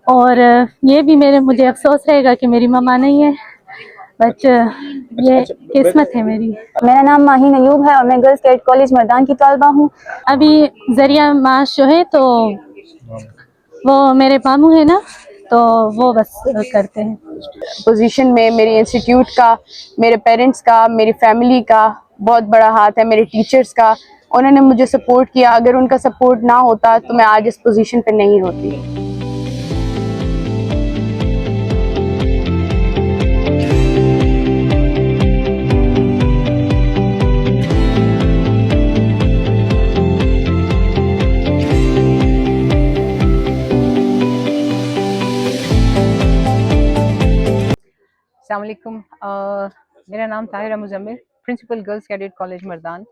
और ये भी मुझे अफसोस रहेगा कि मेरी मम्मा नहीं है, बट ये किस्मत है मेरी। मेरा नाम माहीन अयूब है और मैं गर्ल्स कैडेट कॉलेज मर्दान की तलबा हूँ। अभी जरिया माश जो है तो वो मेरे मामू है ना, तो वो बस करते हैं। पोजीशन में मेरे इंस्टीट्यूट का, मेरे पेरेंट्स का, मेरी फैमिली का बहुत बड़ा हाथ है, मेरे टीचर्स का। उन्होंने मुझे सपोर्ट किया। अगर उनका सपोर्ट ना होता तो मैं आज इस पोजीशन पे नहीं होती। अस्सलाम वालेकुम। मेरा नाम Tahira Muzammil, principal girls cadet college Mardan.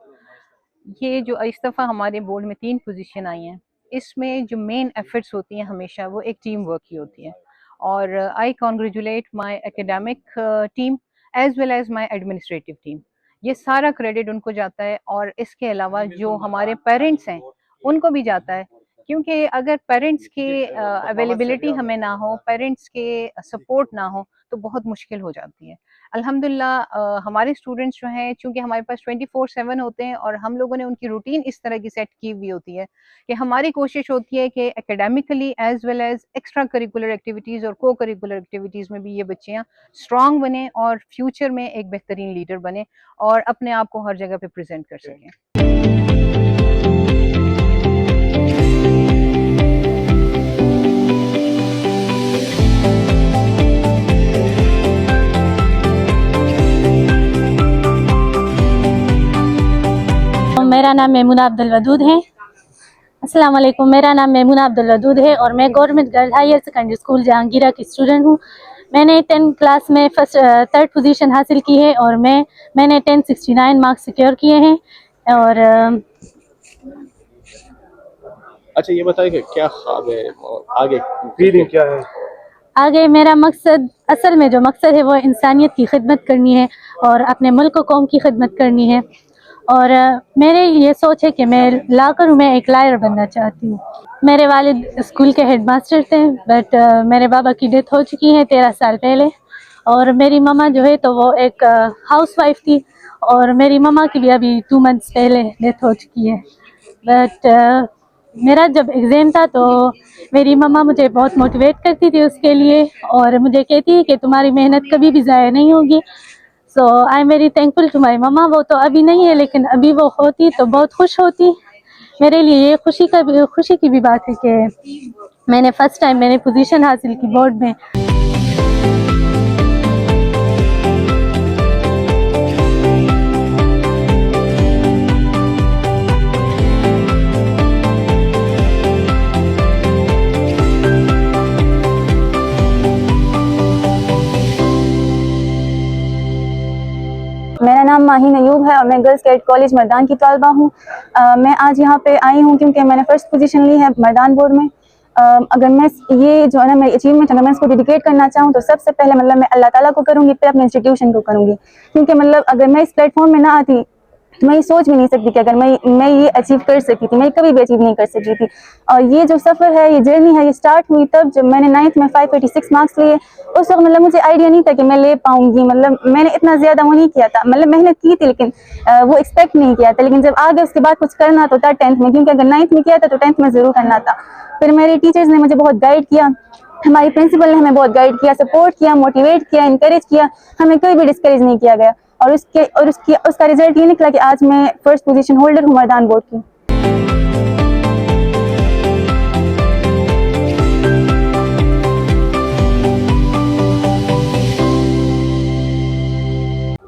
ये जो इस दफ़ा हमारे बोर्ड में 3 पोजीशन आई हैं, इसमें जो मेन एफर्ट्स होती हैं हमेशा वो एक टीम वर्क की होती है। और I congratulate my academic team as well as my administrative team. ये सारा क्रेडिट उनको जाता है और इसके अलावा जो हमारे पेरेंट्स हैं उनको भी जाता है, क्योंकि अगर पेरेंट्स की अवेलेबिलिटी हमें ना हो, पेरेंट्स के सपोर्ट ना हो तो बहुत मुश्किल हो जाती है। अल्हम्दुलिल्लाह हमारे स्टूडेंट्स जो हैं, चूँकि हमारे पास 24/7 होते हैं और हम लोगों ने उनकी रूटीन इस तरह की सेट की हुई होती है कि हमारी कोशिश होती है कि academically as well as extra curricular activities और को करिकुलर एक्टिविटीज़ में भी ये बच्चियाँ स्ट्रॉन्ग बने और फ्यूचर में एक बेहतरीन लीडर बने और अपने आप को हर जगह पे प्रेजेंट कर सकें। मेरा नाम मेमुना अब्दुल वदूद है। अस्सलाम वालेकुम, मेरा नाम मेमुना अब्दुल वदूद है और मैं government girls higher secondary school Jahangira की स्टूडेंट हूँ। मैंने 10th क्लास में थर्ड पोजीशन हासिल की है और मैंने 1069 मार्क्स सिक्योर किए हैं। और अच्छा, ये बताइए कि क्या ख्वाब है और आगे फीलिंग क्या है? आगे मेरा मकसद, असल में जो मकसद है वो इंसानियत की खिदमत करनी है और अपने मुल्क कौम की खिदमत करनी है। और मेरे ये सोच है कि मैं ला कर मैं एक लायर बनना चाहती हूँ। मेरे वालिद स्कूल के हेडमास्टर थे, बट मेरे बाबा की डेथ हो चुकी है 13 साल पहले। और मेरी मम्मा जो है तो वो एक हाउसवाइफ थी और मेरी मम्मा की भी अभी 2 मंथ्स पहले डेथ हो चुकी है। बट मेरा जब एग्ज़ाम था तो मेरी मम्मा मुझे बहुत मोटिवेट करती थी उसके लिए और मुझे कहती है कि तुम्हारी मेहनत कभी भी ज़ाया नहीं होगी। So I am very thankful to my mamma. वो तो अभी नहीं है, लेकिन अभी वो होती तो बहुत खुश होती। मेरे लिए ये खुशी की भी बात है कि मैंने फर्स्ट टाइम मैंने पोजीशन हासिल की बोर्ड में। मेरा नाम माहीन अयूब है और मैं गर्ल्स कैडेट कॉलेज मर्दान की तलबा हूँ। मैं आज यहाँ पे आई हूँ क्योंकि मैंने फर्स्ट पोजीशन ली है मर्दान बोर्ड में। अगर मैं ये जो है ना मेरी अचीवमेंट है, मैं इसको डेडिकेट करना चाहूँ तो सबसे पहले मतलब मैं अल्लाह ताला को करूँगी, फिर अपने इंस्टीट्यूशन को करूँगी। क्योंकि मतलब अगर मैं इस प्लेटफॉर्म में ना आती तो मैं ये सोच भी नहीं सकती कि अगर मैं ये अचीव कर सकी थी, मैं कभी भी अचीव नहीं कर सकी थी। और ये जो सफ़र है, ये जर्नी है, ये स्टार्ट हुई तब जब मैंने 9th में 586 मार्क्स लिए। उस वक्त मतलब मुझे आइडिया नहीं था कि मैं ले पाऊंगी। मतलब मैंने इतना ज़्यादा वो नहीं किया था, मतलब मेहनत की थी लेकिन वो एक्सपेक्ट नहीं किया था। लेकिन जब आगे उसके बाद कुछ करना तो था 10th में, क्योंकि अगर 9th में किया था तो 10th में ज़रूर करना था। फिर मेरे टीचर्स ने मुझे बहुत गाइड किया, हमारी प्रिंसिपल ने हमें बहुत गाइड किया, सपोर्ट किया, मोटिवेट किया, इनकरेज किया। हमें कभी भी डिस्करेज नहीं किया गया और उसका रिजल्ट ये निकला कि आज मैं फर्स्ट पोजीशन होल्डर हूँ मर्दान बोर्ड की।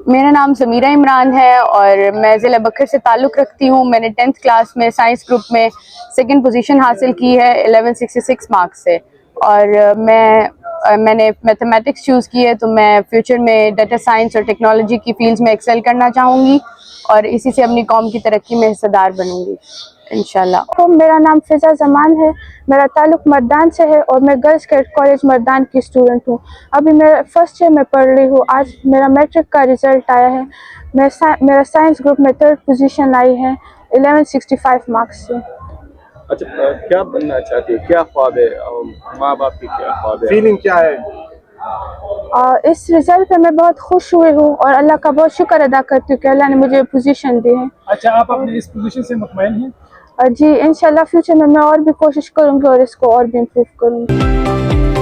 मेरा नाम समीरा इमरान है और मैं ज़िला बकर से ताल्लुक़ रखती हूँ। मैंने 10th क्लास में साइंस ग्रुप में 2nd पोजीशन हासिल की है 1166 मार्क्स से। और मैंने मैथमेटिक्स चूज़ की है, तो मैं फ्यूचर में डाटा साइंस और टेक्नोलॉजी की फील्ड्स में एक्सेल करना चाहूँगी और इसी से अपनी कौम की तरक्की में हिस्सेदार बनूँगी इंशाल्लाह। तो मेरा नाम फिजा जमान है, मेरा ताल्लुक मर्दान से है और मैं गर्ल्स कैडेट कॉलेज मर्दान की स्टूडेंट हूँ। अभी मेरा फर्स्ट ईयर में पढ़ रही हूँ। आज मेरा मैट्रिक का रिज़ल्ट आया है। मेरा साइंस ग्रुप में 3rd पोजीशन आई है 1165 मार्क्स से। अच्छा क्या बनना चाहती है, क्या ख्वाब है, माँ बाप की क्या ख्वाब है? फीलिंग क्या है? इस रिजल्ट पे मैं बहुत खुश हुई हूँ और अल्लाह का बहुत शुक्र अदा करती हूँ कि अल्लाह ने मुझे पोजीशन दी है। अच्छा, आप अपनी इस पोजीशन से मुतमईन हैं? जी इंशाल्लाह फ्यूचर में मैं और भी कोशिश करूँगी और इसको और भी इम्प्रूव करूँगी।